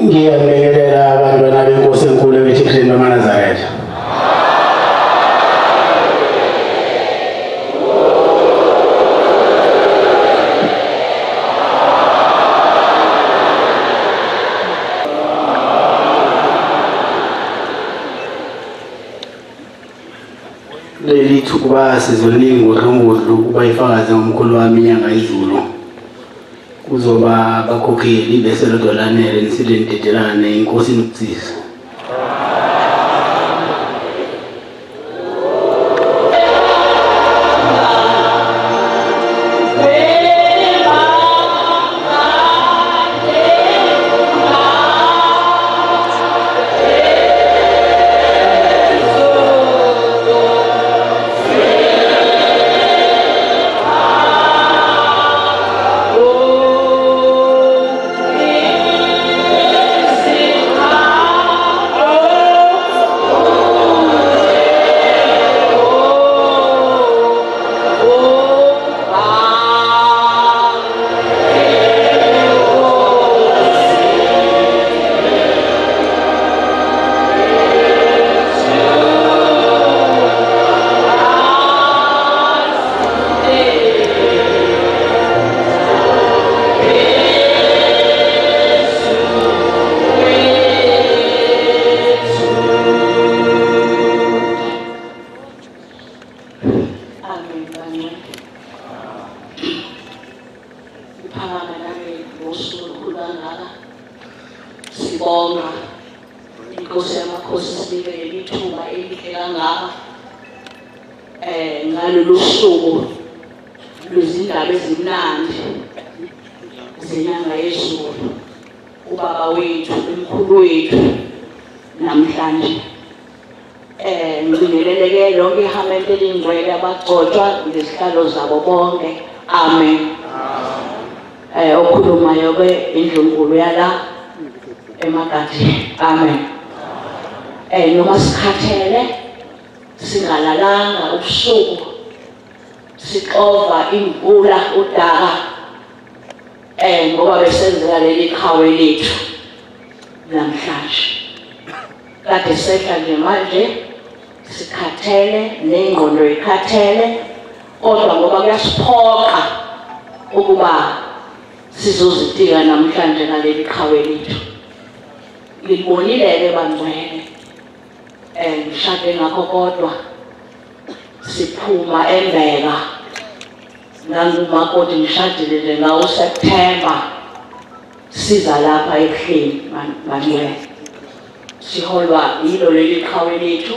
Ngiyabingelela abantwana benkosi enkulu eBethlehem noManazaretha. Leli thukuba sizoliningi ngodlongudlu kuba ifakaze ngomkhulu wami inyanga izulu. Kuzoba bakhokheli bese lodolanele nisilendedelane inkosi nokutsisa. Sibonga inkosi yamakhosi sibike ithuba elihle kangaka ngalolu suku lwezindaba ezimnandi zenyanga yezulu ubaba wethu umkhulu wethu namhlanje ngibingeleleke lonke ihamento elingcwele abagcotshwa ngezihlalo zabo bonke amen. Okhulumayo ke indlunkulu yala emakati amen. Noma sikhathele singalalanga ubusuku sixova imvula udaka ngoba besenzela leli khawe lethu namhlanje kade sehla nje manje sikhathele nengqondo ikhathele kodwa ngoba kuyasiphoqa ukuba sizozitika namhlanje ngaleli khawe lethu. Ngibonile-ke bangcwele ngishade ngakho kodwa siphuma eMbeka nangumakoti ngishadile nje ngawo September siza lapha eBuhleni bangcwele siholwa yilo leli khawe lethu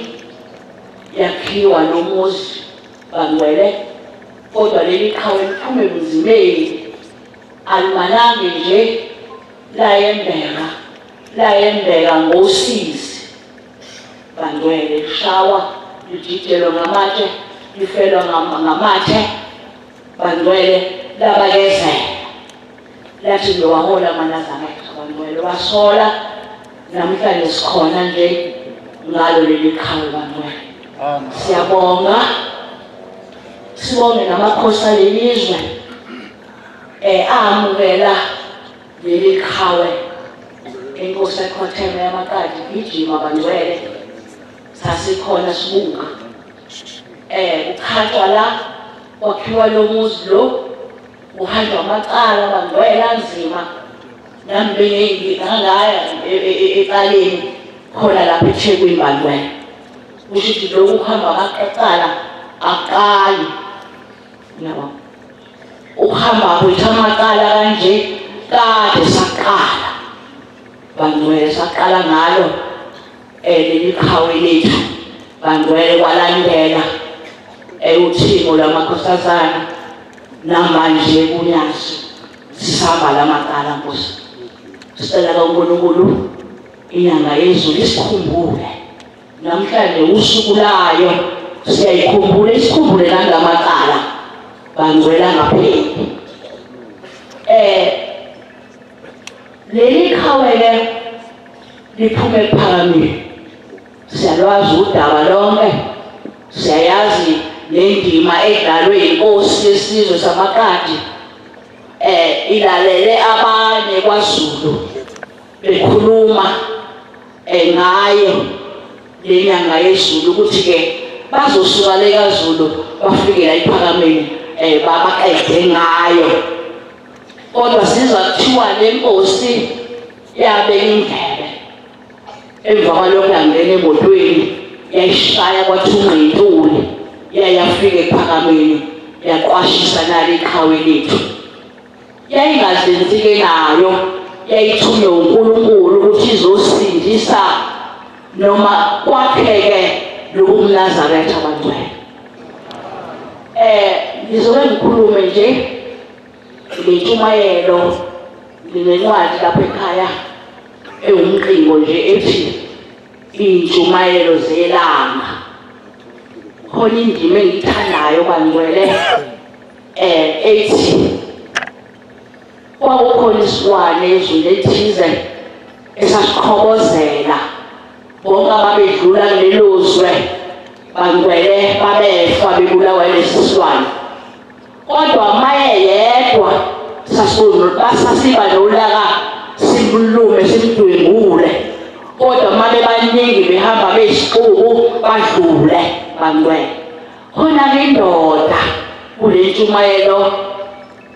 yakhiwa nomuzi bangcwele kodwa leli khawe liphume emzimeni alimanange nje la eMbeka ngosizi bangcwele lishawa lijijelo ngamatshe lifelwa ngamathe bangcwele labakezela lathi ngiwahola aManazaretha bangcwele wasola namhlanje sikhona nje ngalo leli khawe bangcwele. Siyabonga sibonge namakhosi alelizwe amukela leli khawe inkosi ekhotheme yamakati gijima bangcwele sasikhona sibuka ukhathwa la kwakhiwa lo muzi lo uhanjwa amacala bangcwele anzima nami ngangaya eqaleni khona lapha eThekwini bangcwele kusho ukuthi lokhu ukuhamba amacala aqali yabo ukuhamba kwethu amacala kanje kade saqala bangcwele saqala ngalo leli khawe lethu bangcwele kwalandela uthimo lwamakhosazana namanje kunyaso sisahamba lamacala Nkosi. Sicela kaNkulunkulu inyanga yezulu isikhumbule namhlanje usuku layo siyayikhumbula isikhumbule nangamacala bangcwela ngapheli. Leli khawe ke liphume ephakameni siyalwazi udaba lonke siyayazi nendima edlalwe inkosi yesizwe samakati ilalele abanye kwaZulu bekhuluma ngayo le nyanga yezulu ukuthi ke bazosuka le kaZulu bafike la ePhakameni babaqede ngayo kodwa siza kuthiwa le Nkosi yabeka indlebe emva kwalokho yangena emotweni yayishaya kwathungqintuli yayafika ePhakameni yaqwashisa nalo iqhawe lethu yayingazinzike nayo yayithunywe uNkulunkulu ukuthi izosindisa noma kwakheke lokuMnazaretha abangcwele ngizobe ngikhulume nje ngentshumayelo nginencwadi lapha ekhaya ewumqingo nje ethi intshumayelo zelanga khona indima engiyithandayo bangcwele ethi kwakukhona isilwane ezweni ethize esasiqhobozela bonke ababedlula kulelo zwe bangcwele babefa bebulawa lesi silwane kodwa maye yedwa sasiba nolaka simbulume simdwengule kodwa mabe baningi behamba besixuku badlule bangcwele khona indoda kule ntshumayelo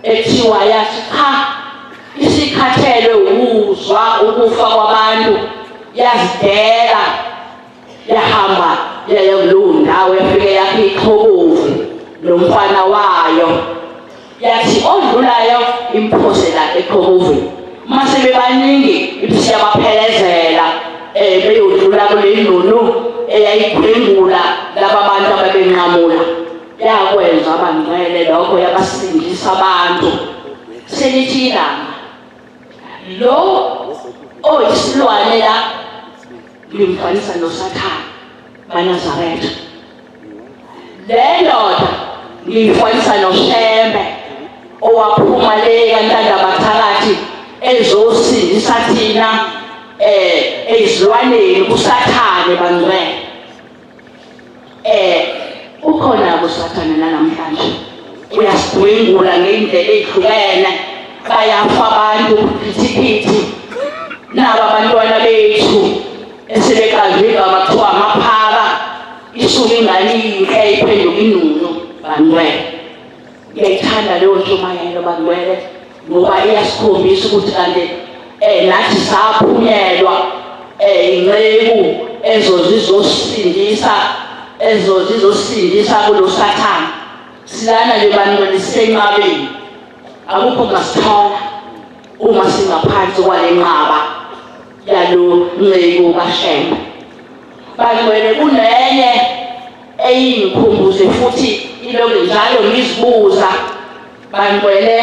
ethiwa yathi cha isikhathele ukuzwa ukufa kwabantu yazidela yahamba yaya kuleyo ndawo yafike yakhe iXhobovu nomfana wayo yathi odlulayo imphosela eXhobovini mase bebaningi ibisiyabaphelezela beyodlula kule ndunu eyayigwengula laba bantu ababenqamula yakwenza abangcwele lokho yabasindisa abantu selithi ilanga lo oyisilwane la limfanisa noSathane baNazaretha le ndoda ngiyifanisa noShembe owaphuma le kaNtandabathakathi ezosindisa thina ezilwaneni kuSathane bangcwele ukhona kuSathane namhlanje uyasigwengula ngendlela ehlukene bayafa abantu phithiphithi naba abantwana bethu esebeqazwe amathuba amaphaka isuke ingane inhle iphenduka inunu bangcwele ngiyayithanda leyo ntshumayelo bangcwele ngoba iyasikhombisa ukuthi kanti nathi saphunyelwa inceku ezozizosindisa kulo Sathane silana nje bangcwele sisenqabeni akukho ngasithola uma singaphansi kwalenqaba yalo nceku kaShembe bangcwele kunenye eyingikhumbuze futhi ilokhu njalo ngizibuza bangcwele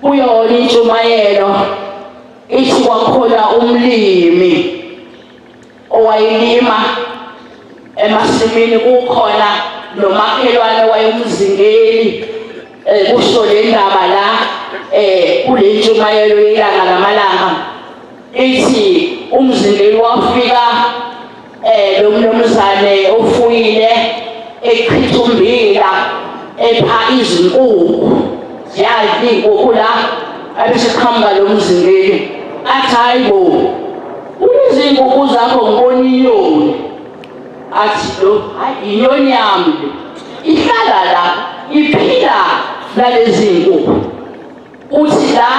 kuyona intshumayelo ithi kwakhona umlimi owayilima emasimini kukhona nomakhelwane wayumzingeli kusho le ndaba la kule ntshumayelo yelanga lamalanga ithi umzingeli wafika lo mnumzane ofuyile echithumbila epha izinkukhu ziyazi inkukhu la abesiqhamuka lo mzingeli athi hayibo izinkukhu zakho ngibona inyoni athi lo hayi inyoni yami ihlala la iphila nalezi nkukhu uthi la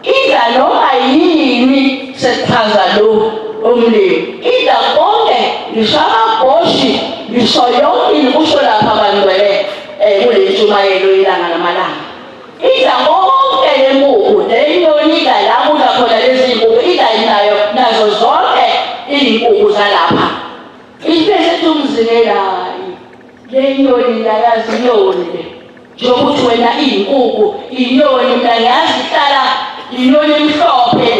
idla noma yini sechaza lo umlimi idla konke ngishabagoshi ngisho yonke kusho lapha bangcwele kule ntshumayelo yelanga lamalanga idla konke le nkukhu lenyoni idla la kudla khona lezi nkukhu idla nayo nazo zonke izinkukhu zalapha ibese umzingelayo lenyoni layazi inyoni le njengokuthi wena iyinkukhu inyoni mina ngiyazihlala inyoni emhlophe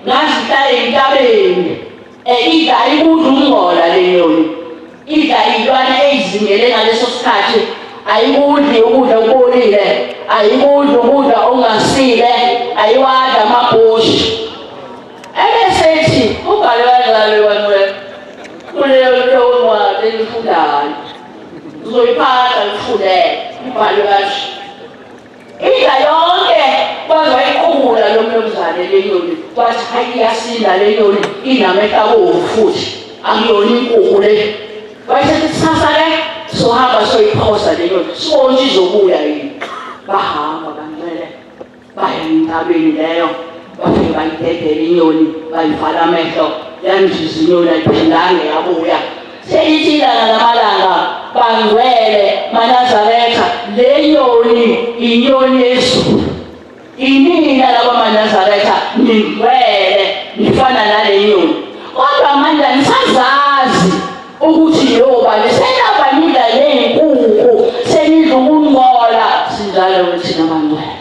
ngazihlala entabeni idla ikudla umngola lenyoni idla ilwana ezingele ngaleso sikhathi ayikudli ukudla okubolile ayikudla ukudla ongasile ayiwadla amabhoshi ebesethi ubhalwe bangcwele kuleyo ncwadi elifundayo uzoyiphatha ufunde ibhalwe kahle Inda yonke bazoyiqhula lo mnumzane le nyoni. Bathi hayi iyasinda le nyoni inamehla abovu futhi. Akuyona inkukhu le. Bayisethi sasa le sohamba soyiphosa le nyoni. Sibone izobuya yini. Bahamba kancane. Baya entabeni leyo. Bafike bayidedela inyoni bayivala amehlo. Yanjiza inyoni ayiphindanga yabuya. Seyithila namalanga bangcwele maNazaretha le nyoni inyoni yezulu. Inina laba maNazaretha ningcwele nifana nale nyoni. Kodwa manje nisazazi ukuthi yoba lesenabanila lezinkukhu senidla ukungcola sinjalo thina bangcwele.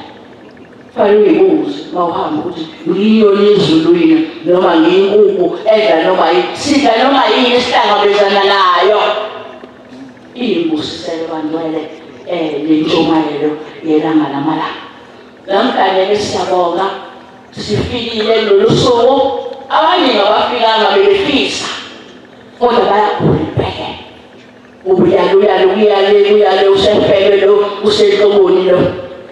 Fanele uyibuze mawuhamba ukuthi ngiyiyoni ezulwini noma ngiyinkukhu edla noma sidla noma yini esihlangabezana nayo. Iyimbusiselo bangcwele lentshumayelo yelanga lamalanga. Namhlanje siyabonga sifikile lolu suku. Abaningi abafikanga bebefisa kodwa bayagula impela. Uyale usefele lo usenhloboni lo.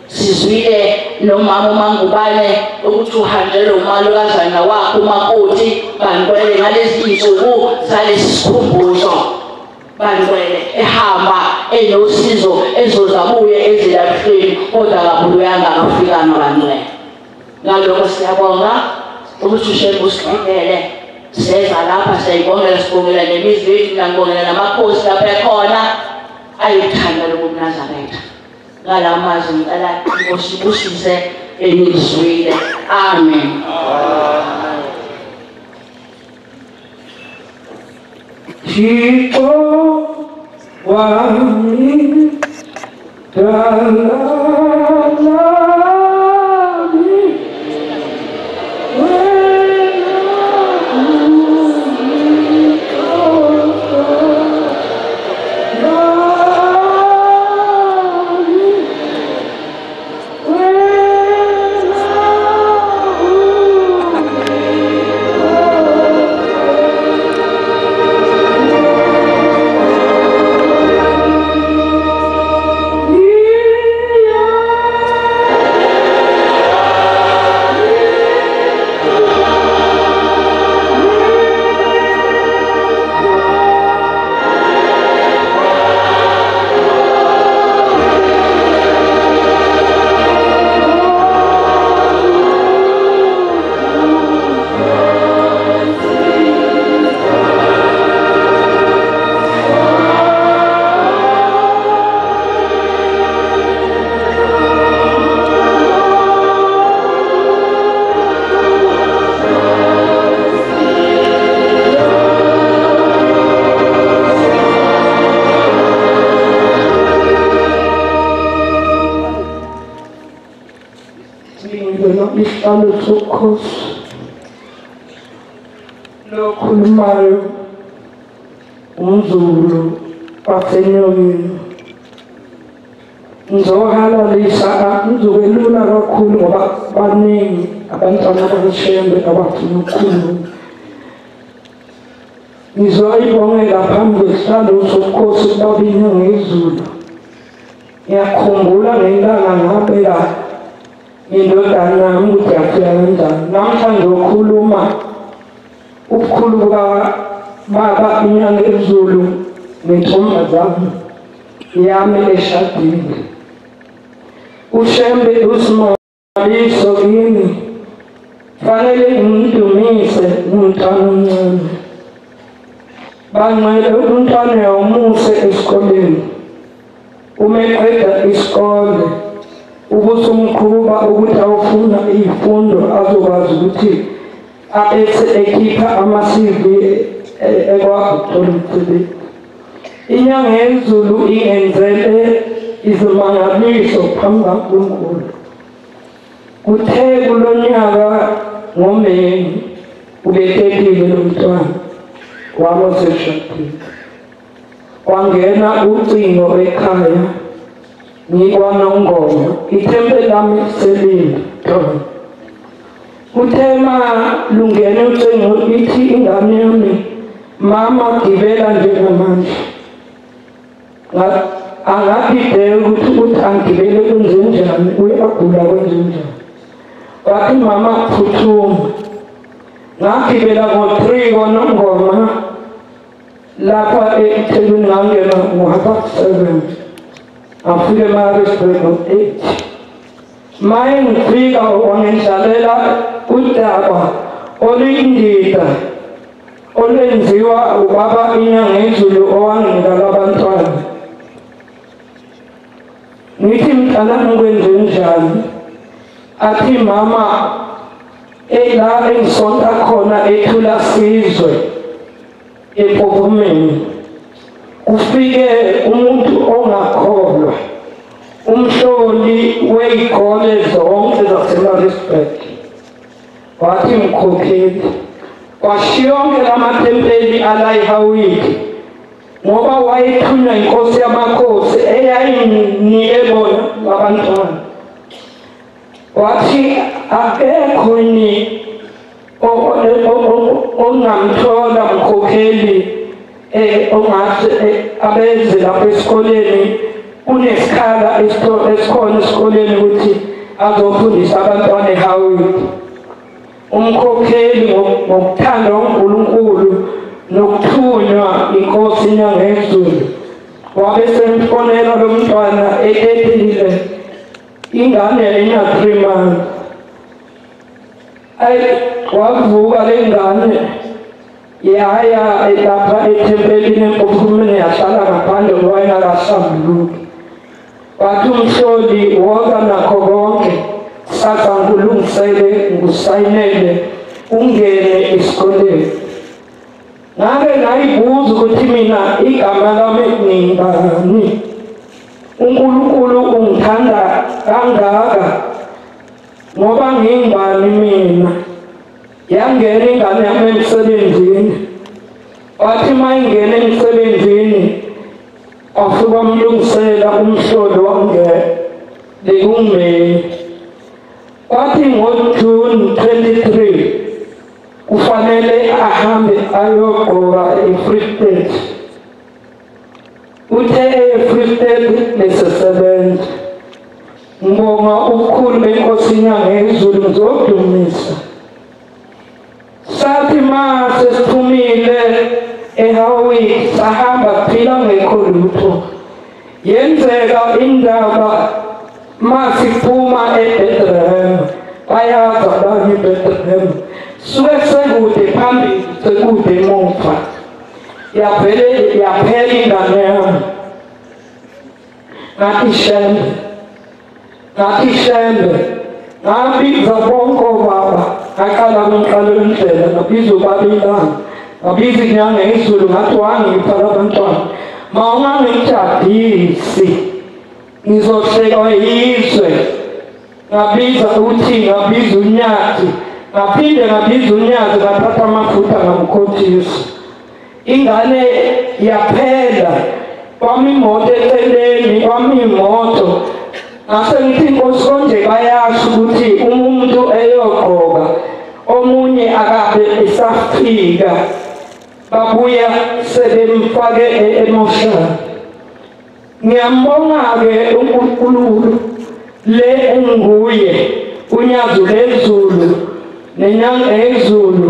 Sizwile nomama uMangubane ukuthi uhanjele umalukazana wakhe umakoti bangcwele ngalezi insuku zalesi sikhumbuzo. Bangcwele ehamba enosizo ezozabuye ezilahlweni kodwa kabuluyanga akafikanga bangcwele. Ngalokho siyabonga ukuthi uShembe usiqhubele seza lapha siyibongela sibongela nemizwa yethu ngibongela namakhosi lapha ekhona ayithanda lokuNazaretha. Ngalamazwi ngicela Inkosi ibusise enizwile. Amen. Thixo wami dala isihlalo sobukhosi lokhulumayo umZulu wasenyoni. Ngizohalalisa ngizokwelula kakhulu ngoba baningi abantwana bakaShembe abafuna ukukhuluma. Ngizoyibongela phambi kwesihlalo sobukhosi babini ngezulu. Ngiyakhumbula ngelanga ngabeka indodana yami ukuthi yafika kanjani. Namhlanje ukhuluma ubukhulu baba inyanga ezulu nentombazane yami eshadile. uShembe uSimaliso kimi fanele ngimdumise umntwana omncane. Bangcwele umntwana yawumuse esikoleni. Umeqeda isikole ukuthi umqhuba ukuthi awufuna izifundo azokwazi ukuthi abethi ekhipha ama-CV ekwakuthola umsebenzi. Inyanga yezulu ingenzele izimangaliso phambi kaNkulunkulu. Kuthe kulo nyaka ngoMeyi ubetekile lo mntwana waba seshadile. Wangena ucingo ekhaya ngikwaNongoma ithempe lami selile Tholo. Kuthe malungene ucingo ithi ingane yami mama gibela njengamanje. angakidela ukuthi angibele kwenzenjani uyagula kwenzenjani wathi mama phuthuma ngagibela ngo-3 koNongoma lapha eThekwini ngangena ngo-7 afike eMaritzburg ngo-8 maye ngifika wangidlalela udaba oluyindida olwenziwa ubaba inyanga yezulu owanginika labantwana ngithi mntanami kwenzenjani athi mama la engisonta khona ethula sizwe ePhofumeni kufike umuntu ongakholwa umhloli wey'kole zonke zaseMaritzburg wathi mkhokheli washiya yonke lamathempeli ala eHawini ngoba wayethunywa inkosi yamakhosi eyayinike bona labantwana wathi akekho ni ongamthola mkhokheli ongathi abeze lapha esikoleni kunesikhala esikhona esikoleni ukuthi azofundisa abantwana eHawini umkhokheli ngokuthanda uNkulunkulu nokuthunywa inkosi inyanga yezulu wabe semfonela lo mntwana ephile ingane ena-3 months wavuka le ngane yaya lapha ethempelini ePhofumeni yahlala ngaphandle ngoba ingakahlambuluki wathi umhloli woza nakho konke sasa ngilungisele ngusayinele ungene esikoleni ngabe ngayibuza ukuthi mina igama lami ngingani uNkulunkulu ungithanda kangaka ngoba ngingibani mina yangena ingane yami emsebenzini wathi mayingena emsebenzini wafika umlungisela umhloli wangele wathi ngoJune 23 kufanele ahambe ayogqoka eFree State uthe eFree State nesesebenza ngibonga ubukhulu benkosi inyanga yezulu ngizodumisa sathi mase siphumile eHawini sahamba kuphila ngekho lutho yenzeka indaba masiphuma eBethlehem bayaza bani eBethlehem suke sekude phambili sekude emuva yaphela ingane yami ngathi shembe ngabiza bonke obaba ngaqala kumqala indlela ngabiza ubabelana ngabiza inyanga yezulu ngathi wangipha labantwana ma ungangitshadisi ngizohlekwa yizwe ngabiza unyathi ngaphinde ngabiza unyathi ngathatha amafutha ngamkhothisa ingane yaphela kwami imoto eceleni kwami imoto ngase ngithi inkosi konje bayasho ukuthi umuntu eyogqoka omunye akabe esafika babuya sebemfake emoshana ngiyambonga-ke uNkulunkulu le enguye unyazo lezulu nenyanga yezulu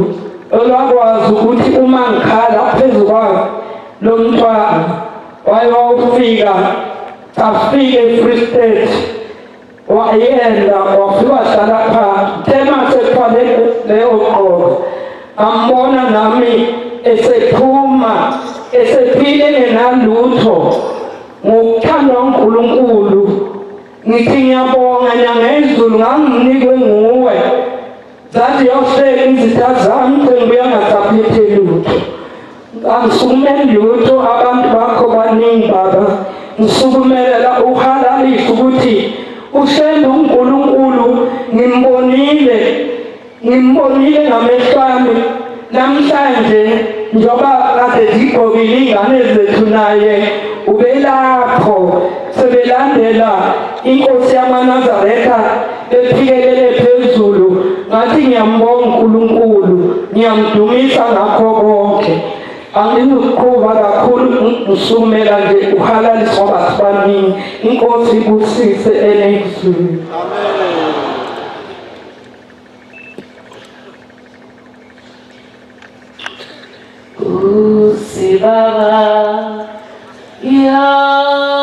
olwakwazi ukuthi uma ngikhala phezu kwakhe lo mntwana wayewufika afike eFree State wayenda wafika hlala phansi tema sephale leyo qoko ambona nami esephuma esephile nalutho ngokuthanda uNkulunkulu ngithi ngiyabonga nyanga yezulu nganginikwe nguwe zathi yohleka izitha zami sengibuya ngasaphethe lutho angisukumele lutho abantu bakho baningi baba ngisukumelela uhalalise ukuthi ushembe uNkulunkulu ngimbonile ngamehlo ami namhlanje njoba kade zigqokile ingane zethu naye ubelapho sebelandela inkosi yamaNazaretha ephikelele phezulu ngathi ngiyambonga uNkulunkulu ngiyamdumisa ngakho konke Anginuqhuba kakhulu ngisukumela nje uhalalisa kwabantu baningi. Inkosi ibusise enezulu. Amen. Usibaba yautanda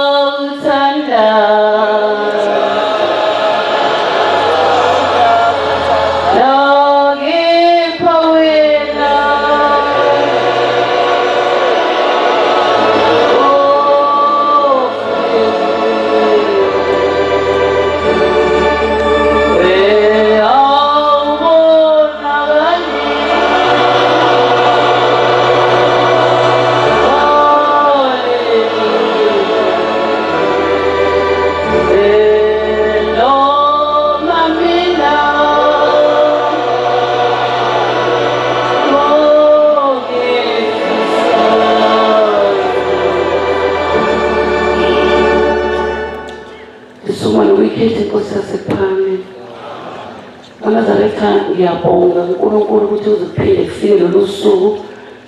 ngiyabonga uNkulunkulu ukuthi uziphile kufike lolu suku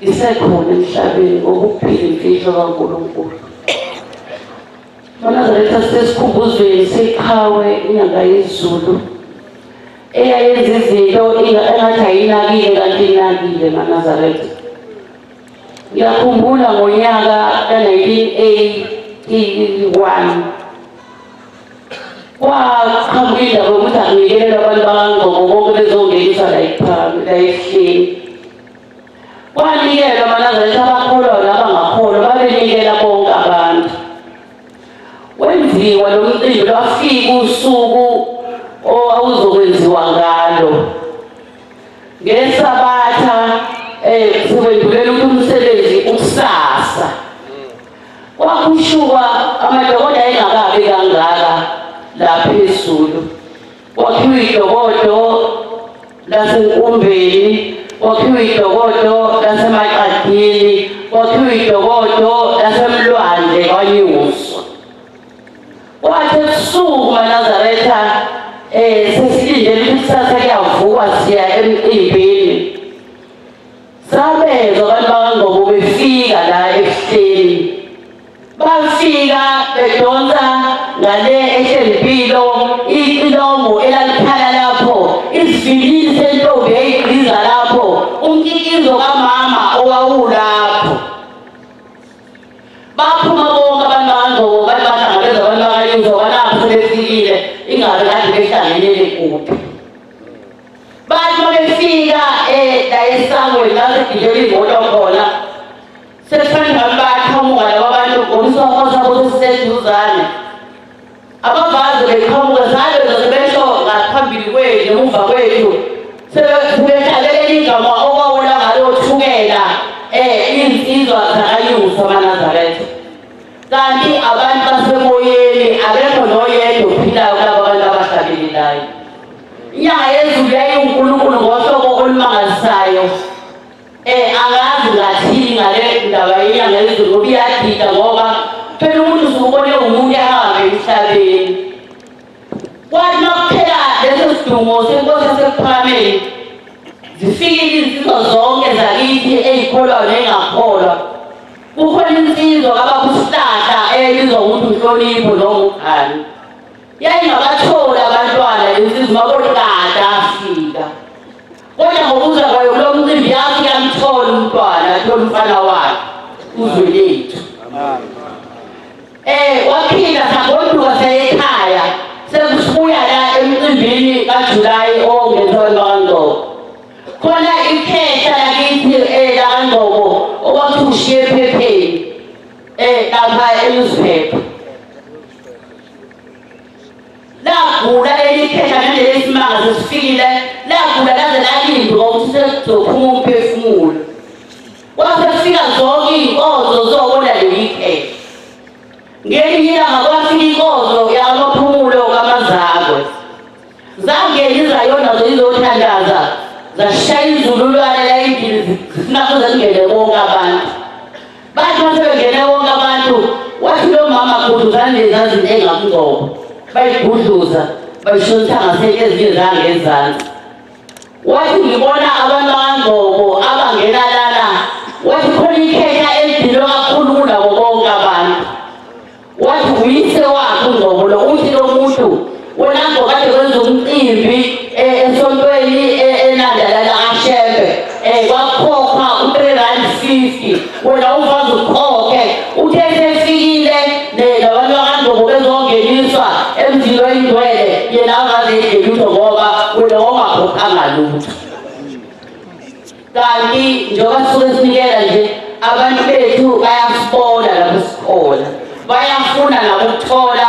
isekhona emhlabeni ngokuphila imfihlo kaNkulunkulu. MaNazaretha sesikhumbuzweni seqhawe inyanga yezulu eyayenza izinto engathi ayinakile kanti inakile MaNazaretha. Ngiyakhumbula ngonyaka ka-1981 kwaqhamuka indaba yokuthi akunikele abantu bakaNgqoko bonke bezongeniswa la ehleni. Kwanikelwa MaNazaretha abakholwa nabangakholwa babenikela bonke abantu. Wenziwa lo mcimbi lwafika usuku owawuzokwenziwa ngalo. NgeSabatha sekwendulela ukuthi umsebenzi ukusasa. Kwakhushuka amadokoda engakabi kangaka lapha eZulu. Kwakhiwa idokodo laseNkumbeni, kwakhiwa idokodo laseMaqadini, kwakhiwa idokodo laseMlwandle kwaNyusa. Kwathi ebusuku MaNazaretha sesilindele ukuthi kusasa kuyavukwa siya emcimbini. Sabezwa abantu bakaNgqoko befika la ehleni. Bafika bedonsa ngale ehlempilo ilomo elaliphala lapho isivilini sentombi eyigqiza lapho umkikizo kamama owawulapho. Baphuma bonke abantu bakaNgqoko bahlangabeza abantu bakaYuzo balapho sebefikile ingabe kade behlangenele kuphi. Bathi mabefika la esangweni la sigijela imoto khona sesifanda baqhamuka laba bantu ngomsoco sabo siseduzane. Ababazi beqhamuka zalo sebesho ngaphambili kwethu emuva kwethu sebehlalele igama okwawula ngalo thukela insizwa zakaYuzo MaNazaretha. Kanti abantu basemoyeni akekho noyedwa ophilayo kulabo bantu abahlabelelayo. Inyanga yezulu yayiuNkulunkulu ngohlobo olumangalisayo. Angazi ngathini ngale ndaba yenyanga yezulu ngoba iyadida ngoba phela umuntu usubone umuntu ahambe emhlabeni. Kwathi makuphela leso sidungo senkosi yasePhakameni zifikile insizwa zonke zakithi eyikholwayo nengakholwa. Kukhona insizwa kabakusihlahla eyayibizwa ukuthi uNhlonipho noma uGani. Yayingabatholi abantwana insizwa mabolokada afika. Kodwa ngokuza kwayo kulo mcimbi yafika yamthola umntwana athola umfana wakhe uZwelethu. Waphinda sagoduka seyekhaya sekusibuya la emcimbini kaJulayi ongenziwa kaNgqoko. Khona ikhehla lakithi lakaNgqoko okwakuthiwa ushiye ephepheni lapha e-newspaper. Lagula leli khehla nje lesimanga sesifikile lagula laze lalindwa ukuthi sekuzophuma umphefumulo. Kwasefika zonke iy'nkozo zobona leli khehla. Ngelinye ilanga kwafika inkozo yamaphumulo kaMazakwe. Zangenisa yona zizothandaza zashaya izululwane la indini zinakho zingene bonke abantu. Bathi basebengene bonke abantu wathi lo mama gudluzane lezazinto engaMngqoko. Bayigudluza bayishonisa ngasezinye zangezansi. Wathi ngibona abantu bakaNgqoko abangena lana wathi khona kwakhokhwa u-350 wena uvaze ukhokhe uthe sefikile nabantu bakandobo bezongeniswa emzini oyindwele yena angaze lutho ngoba wena ongakhokhanga lutho. Kanti njengoba sisuke sinikela nje abantu bethu bayasibona lapho sikhona, bayafuna nokuthola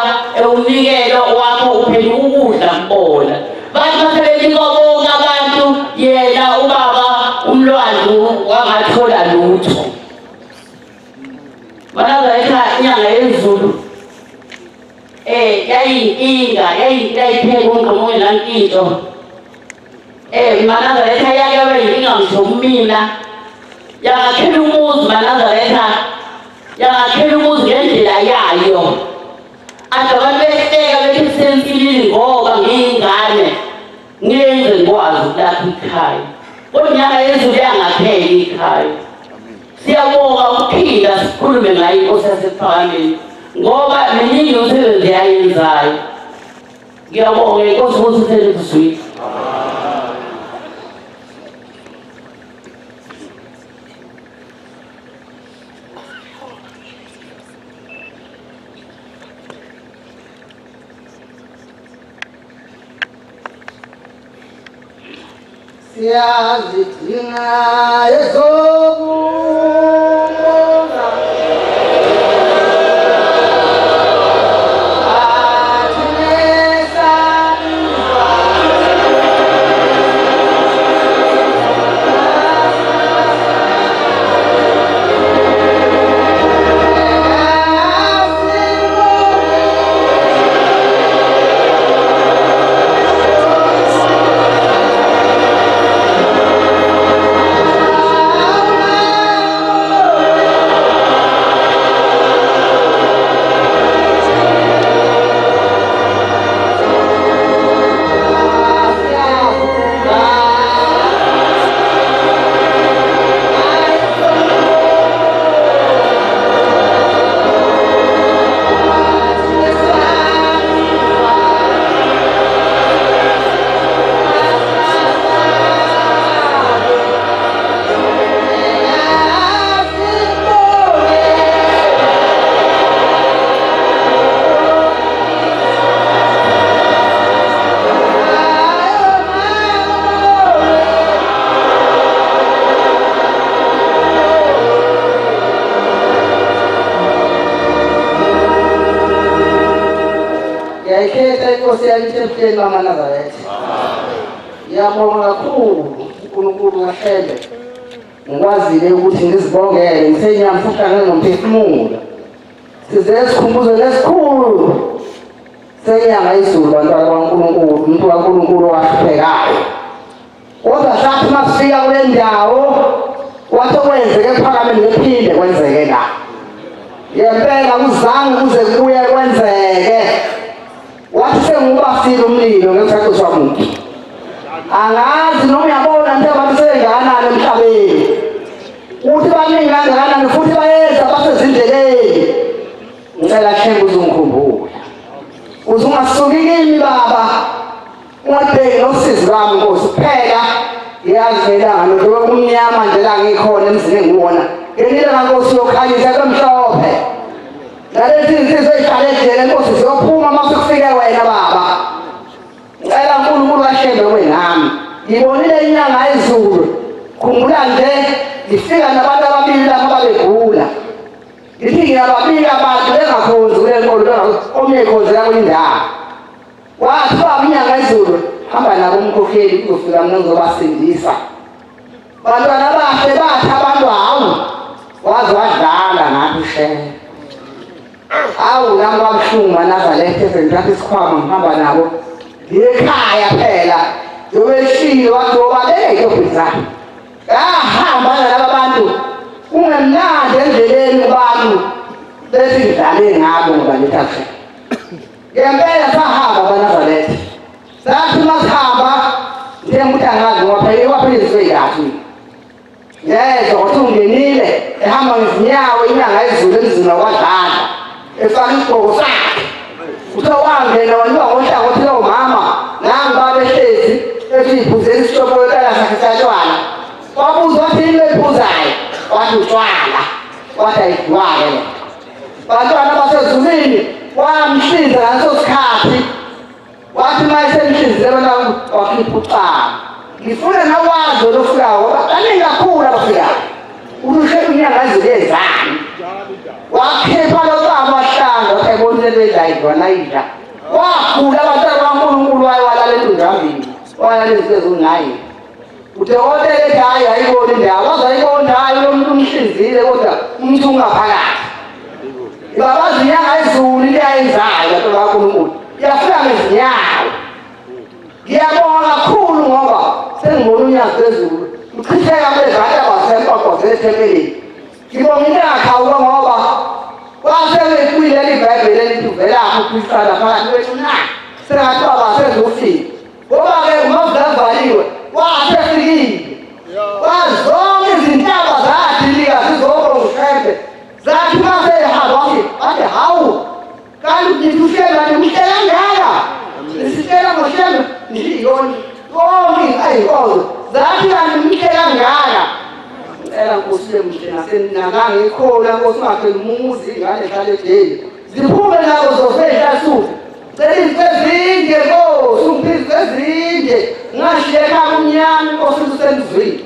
unikelo wakho uphela ukudla kubona. Bathi basebenika bonke abantu yena ubaba uMlwandu wangathola lutho. Banazayitha inyanga yezulu yayinkinga yayiphela ungqomo nankinto. Manazareta yake bayinkinga ngisho kumina. Yangakhela umuzi Manazareta yangakhela umuzi ngendlela yayo. Abantu behleka bethi sempilini ngoba ngiyingane ngiyenze ngikwazi ukulapha ikhaya. Kodwa inyanga yezulu yangapheli ikhaya. Siyabonga ukuphinda sikhulume ngayo inkosi yasePhakameni ngoba miningi umsebenzi yayenzayo. Ngiyabonga inkosi ukuthi uthele siyazidinga ezokumoza Siyalithe mama Nazareth. Ngiyabonga kakhulu uNkulunkulu wahlele. Ngikwazile ukuthi ngizibongele ngisenyama futhi nginomphefumulo. Size sikhumbuze lesikhulu. Senyanga izulu bantwana kaNkulunkulu, umuntu kaNkulunkulu wahluphekayo. Kodwa sathi masifika kule ndawo wathi kwenzeke ePhakameni ngephinde kwenzeke la. Ngempela kuzange kuze kubuye kwenzeke. Wathi sengubafile umlilo ngesikhathi somuntu. Angazi noma uyabona nje abantu sebengakanani emhlabeni. Uthi baningi kangakanani futhi bayeza basezindleleni. Ngicela Themba uzungikhumbula. Uzungasuki kimi baba. Ungapheki nosizi lwami Nkosi kuphela. Ngiyazivela njengoba kumnyama nje la ngikhona emzini engiwona. Ngenile Nkosi yokhanyisa kwemhlophe. Nalethi insizwe ihlale Nkosi siyophuma mase kufike wena baba. Ngicela uNkulunkulu wahlele wenami. Ngibonile inyanga yezulu. Khumbula nje ngifika nabantu ababili lapha babegula. Ngithi ngiyababili abantu bengakhonzi kule nkolo omnye khonzi la kwindawo. Wathi baba inyanga yezulu hamba nabo umkhokheli uzofika mina ngizobasindisa. Bantwana bahle bathi abantu hawu wazi wadlala ngathi shehe. Awu nami kwamhlungu Nazareth ezentrathi isikhwama ngihamba nabo ngekhaya phela yobeshile wathi obaleke ubizana ahamba nalabo bantu ungemnandi endleleni abantu bethi ngidlale ngabo ngoba lethathi ngempela sahamba Nazareth sathi masihamba njengokuthi angazi ngoba phela waphezwe kahle yezwa ukuthi ungenile ehamba ngezinyawo inyanga yezulu emzini wakwadlala efaka isigqoko sakhe utowangena waniwa ngohlangothi lomama nangi babehlezi ethi iphuzela isitshopho yotala sakhe satshwana wabuzwa uthini lephuzayo wathi utshwala wathi ayidwake bantwana basezulwini wamhlinza ngaso sikhathi wathi uma esemhlinzile abantu wakhipha ucama ngifuna nawazi olufikayo ngoba kaningi kakhulu abafikayo ulushe unyanga ezilezani wakhipha lo cama wahlanga wathi ayibonile layidwa wakhula abantwana kaNkulunkulu wayewalala entungambini wayalala ezizungayi udokotela ethi hayi ayiboni indaba wazayibona hayi lo muntu umhlinzile kodwa umuntu ungaphakathi ibabazi inyanga ezulu into ayenzayo abantu kaNkulunkulu iyafika ngezinyawo ngiyabonga kakhulu ngoba sengibona unyawo phezulu uchitheka bezantu abasempoqozela ethempelini ngibonga into engakhawuka ngoba wasekwileli ibhayibheli elithi uvelaphi ukwisana phakathi kwethu na sengathi abasezofika ngoba-ke umavuvaliwe wasefikile wazonke izintaba zathi lika zizobongisembe zathi maseyihamba wathi hawu kanti nithi uhlelani umhlela ngaka nisitshela ngohlelo ndiyoni yonke ayinkozo zathi kanti umhlela ngaka ela nkosi yemhle nasenangangikhona nkosi ungapheli umuzi ingane hlale edeni ziphume nabo zofehlasuke cela izifezinde nkosi ungiphize ezinde ngashiyeka kumnyama inkosi usendizweni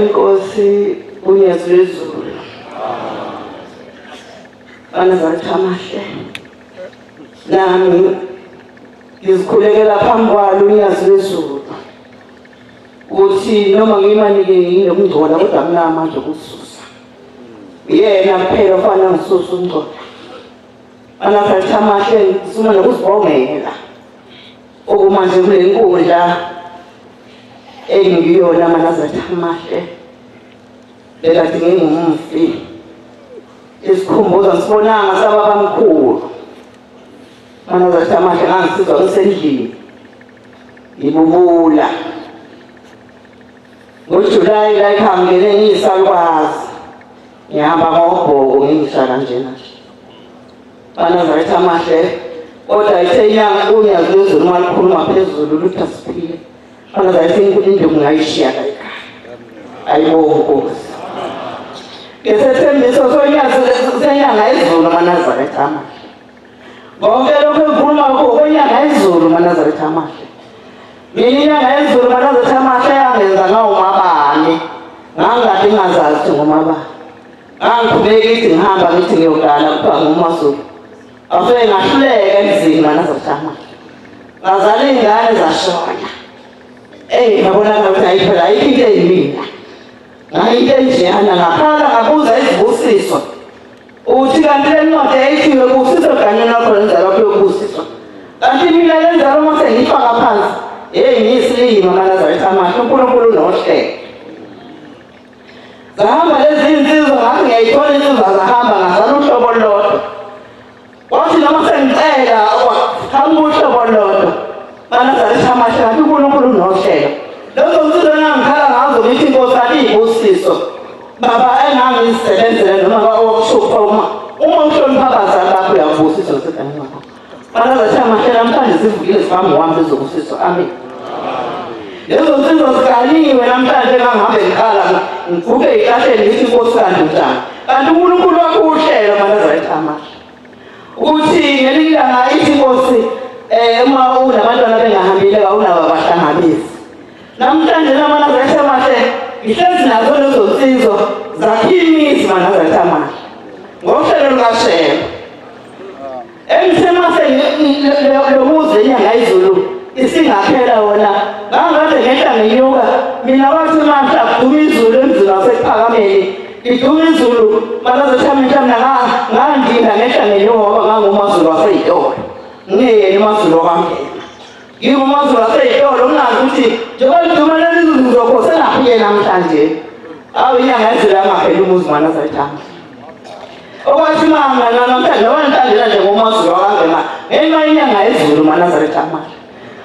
inkosi uYezulu anazalithamahle nami ngizikhulekela phambi kwalo uYezulu ukuthi noma ngimanike nginomngcola kodwa nginamandla okususa yena kuphela ufana ngisusa umngcola anazalithamahle sima nokuzibongela okumanje kule nkundla engiyona manazalithamahle lekade ngingumfi isikhumbuzo ngisibonanga sababamkhulu manazalithamahle ngangisizwa ngisendlini ngibubula ngoJulayi la ikhangele ngiyisalukwazi ngihamba ngobhoko ngingisha kanjena nje manazalithamahle kodwa ithe inyanga uYezulu malikhuluma phezulu lutha siphile manazalithini indlu ngayishiya la ekhaya ayibonga Nkosi ngesethembiso senyanga izulu manazalithamahle bonke lokho ekhuluma kwenyanga izulu manazalithamahle mina inyanga izulu manazalithamahle yangenza ngawumabani ngangade ngazazi ukuthi ngomaba angikhuleka ithi ngihamba ngithi ngiyogana kuthiwa nguMaZulu afike ngahluleka emzini manazotama ngazala iy'ngane zashona ngabona ngathi ayiphela ayikho into eyimina ngayinto enjeyana ngakhala ngabuza izibusiso uthi kanti le ncwadi yayithiwe busiso kanye nakho lenzalo yokubusiswa kanti mina lenzalo uma sengiyifaka phansi ngiyisilima manazayithamahla uNkulunkulu unohlelo zahamba lezi insizwa ngathi ngiyayithola insizwa zahamba ngazala uhlobo lodwa wathi noma sengicela hamba uhlobo lodwa manazayithamahla kanti uNkulunkulu unohlelo lezo nsizwa ngangikhala ngazo ngithi Nkosi aliyibusiso baba engangizisebenzele noma wokushupha uma uhlonipha abazali bakho uyakubusisa ngisekhaya ngakho manazayithamahla namhlanje sivukile sivame wami bezobusiso amen lezo nsizwa zikaliwe namhlanje engangihambe ngikhala ngivuke ey'hlahleni ngithi Nkosi kanti njani kanti uNkulunkulu wakho uhlelo manazayithamahla ukuthi ngelinye ilanga ithi Nkosi uma unabantwana bengahambile awunabo abahlangabezi namhlanje manazayithamahla ngihlezi nazo lezo nsizwa zakhiye imizi manazayithamahla ngohlelo lukaShembe emsemase lomuzi enyanga izulu isingaphela wona ngangade ngehla ngenyuka mina wathi mahla kuduma izulu emzini wasekuphakameni ngiduma izulu manazayithamahla ngandinda ngehla ngenyuka ngoba nganguMaZulu waseyitolo ngiyena uMaZulu wakangena nginguMaZulu waseyitolo ngingazi ukuthi njengoba ngiduma lezi izulu ngizokhosa ngaphiye namhlanje awu inyanga izulu yangaphela umuzi manazayithamahla okwathi mama namhlanje wantandela nje ngoMaZulu wakangena ngenxa inyanga izulu manazayithamahla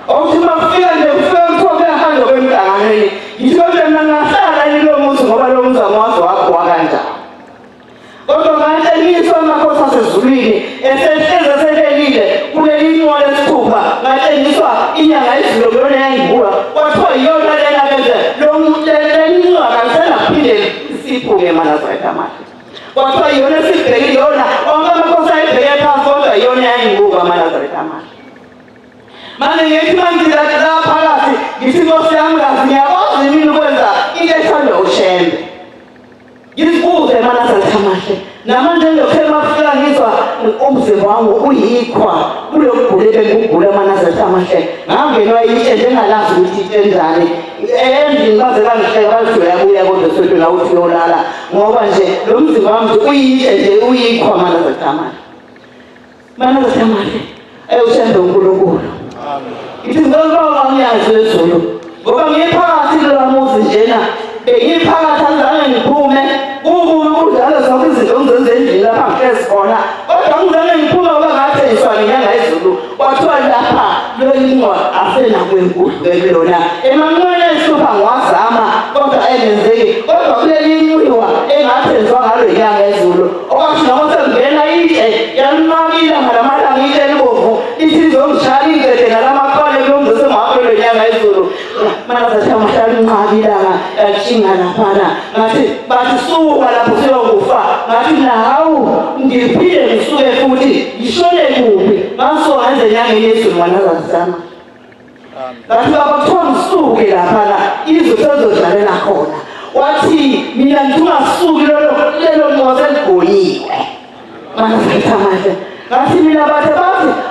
ukuthi mafika nje kufika mthoke ahamba kwemntanganeni ngisho mina ngahlala yilo muzi ngoba lo muzi amawazi wakho wakanjani kodwa manje ngisho amakhosi asezulwini esehleze selelile kuleli inqola lesithupha ngathi ngisho inyanga izulu kuyona yangibuka kwathiwa iyona lena bese lo leli inqola kaniselaphinde isiphuke manazayithamahla kwathiwa iyona sibheke iyona onke amakhosi ayibheke phansi kodwa iyona yangibuka manazayithamahla manje ngithi mangizathi la phakathi ngithi Nkosi yami kazi ngiyakwazi yini ukwenza into ethandwa uShembe ngisibuze manazayithamahla namanje ngilokhe mafika ngizwa umzimba wami uyikhwa kulokugula ebengugula manazayithamahla ngangenwa yitshe njengalazi ukuthi itshe njani endlini baze bangihleka bathi uyabuya kodwa sothi nawuthi uyolala ngoba nje lo mzimba wami uyitshe nje uyikhwa manazayithamahla uShembe uNkulunkulu ithi ngizobonga ngiyazi lezulu ngoba ngiphakathi lo muzi njena bengiphakathi azange ngiphume kubume kudala zonke izinto ngizenze endlini lapha ngihlezi khona kodwa ngizange ngiphume ngoba ngathi iswana inyanga izulu kwathiwa lapha lo inqwa afena kwenkudlo lona emanqweni esihlupa ngiwazama kodwa engenzeki kodwa kuleli inqiwa engathenzwa ngalo inyanga izulu okwathi noma sengena itshe yanqabile ngalamalanga itshe libovu ithi izongishaya ingcede ngalamakole kulomzi semahapelo inyanga izulu manazayithamahla nqabilanga yatshinga laphana ngathi bathi suka lapho siyokufa ngathi nawu ngiphile ngisuke futhi ngishone kuphi ngaso ngenze enyangeni yezulu manazayithamahla ngathi bakuthiwa ngisuke laphana izwe sezodlalela khona wathi mina ngingasuki lelo nqoze ligonyiwe manazayithamahla ngathi mina bathi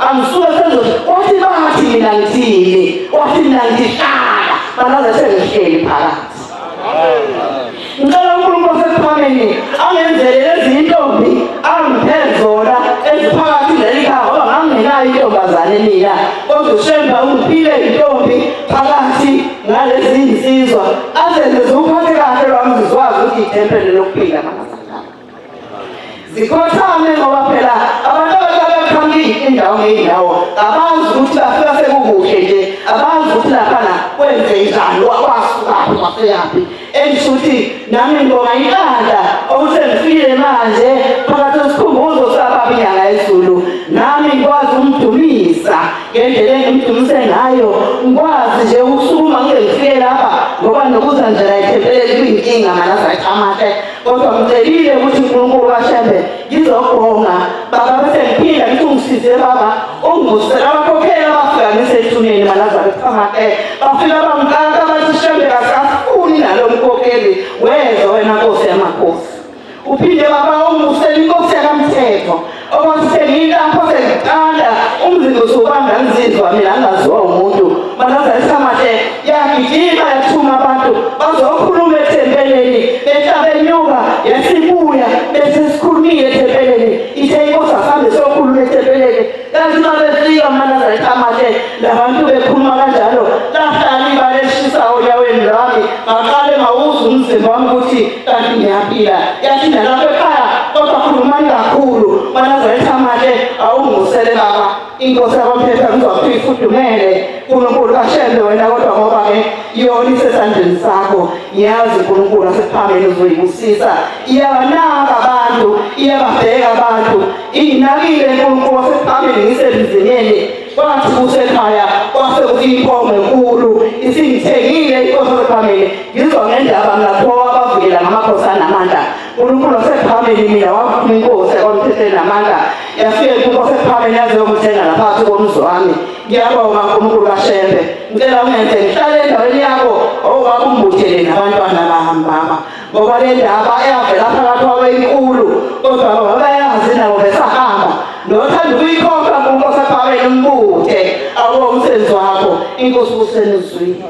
angisuke sezodla wathi bathi mina ngithini wathi mina ngihlala manazayithengihleli phakathi ngicela uNkulunkulu osekuphakeni angenzele lezi intombi angiphe zona eziphakathi lelikhaya ngoba ngangingenayo intombazane mina kodwa uShembe ungiphile intombi phakathi ngalezi insizwa azenze ziphathe kahle lwami zizwazi ukuthi ithempeli lokuphila manazayithamahla zikhothame ngoba phela abantu abakhambile indawo ngey'ndawo abazi ukuthi bafika sekukuhle nje abazi ukuthi laphana kwenze njani wasukaphi waseyaphi engisho ukuthi nami ngibonga iqanda ukuthi ngifikile manje phakathi kwesikhumbuzo sababa inyanga yezulu nami ngikwazi ukumdumisa ngendlela engimdumise ngayo ngikwazi nje ukusukuma ngize ngifike lapha ngoba nokuza nje la ithempeleli kuyinkinga manazayithamahla kodwa ngicelile ukuthi uNkulunkulu kaShembe ngizobonga baba bese ngiphinda ngithi ungisize baba ungivusela abakhokheli abafika ngisethuneni manazayithamahla bafika bangikaka bathi Shembe kasafuni nalo mkokeli weza wena Nkosi yamakhosi. Uphinde baba umuseni inkosi yakamthetho okwasithengile lapho sengithanda umzimba usubanga nzizwa mina angaziwa umuntu manaza esamade yagijima yathuma abantu bazokhuluma ethempeleni behlabenyuka yasibuya bese sikhulumile ethempeleni ithe inkosi asambe sokhuluma ethempeleni kanti mabefika manaza esamade labantu bekhuluma kanjalo lahlala ibale eshisayo yaweni lami ngaqale ngawuzwa umzimba wami ukuthi kanti ngiyaphila yathi nalapho ekhaya kodwa khulumani kakhulu manaza esamade awungusele baba inkosi yabamphetha ngizophi ifudumele uNkulunkulu kaShembe wena kodwa ngoba ke yona isesandleni sakho yazi uNkulunkulu asephambili uzoyibusisa iyabanaka abantu iyababheka abantu inakile uNkulunkulu asephambili ngisebizini kwathi kusekhaya kwase kuyiphomo enkulu isingithengile inkosi asephambili ngizwa ngendaba lapho abavikela ngamakhosana amandla uNkulunkulu asephambili mina waphuma inkosi yakwamthetheni namandla yafike inkosi ephambili yazokuthenga laphansi komzi wami ngiyabonga uNkulunkulu kaShembe ngicela ungenze ngihlale endaweni yakho owakumbuthele nabantwana bahambama ngoba le ndaba eyavela phakathi kwawo inkulu kodwa bayayazi nabo besahamba nothanda ukuyikhokha kunkosi ephambili umbuthe awo umsebenzi wakho inkosi usenizwini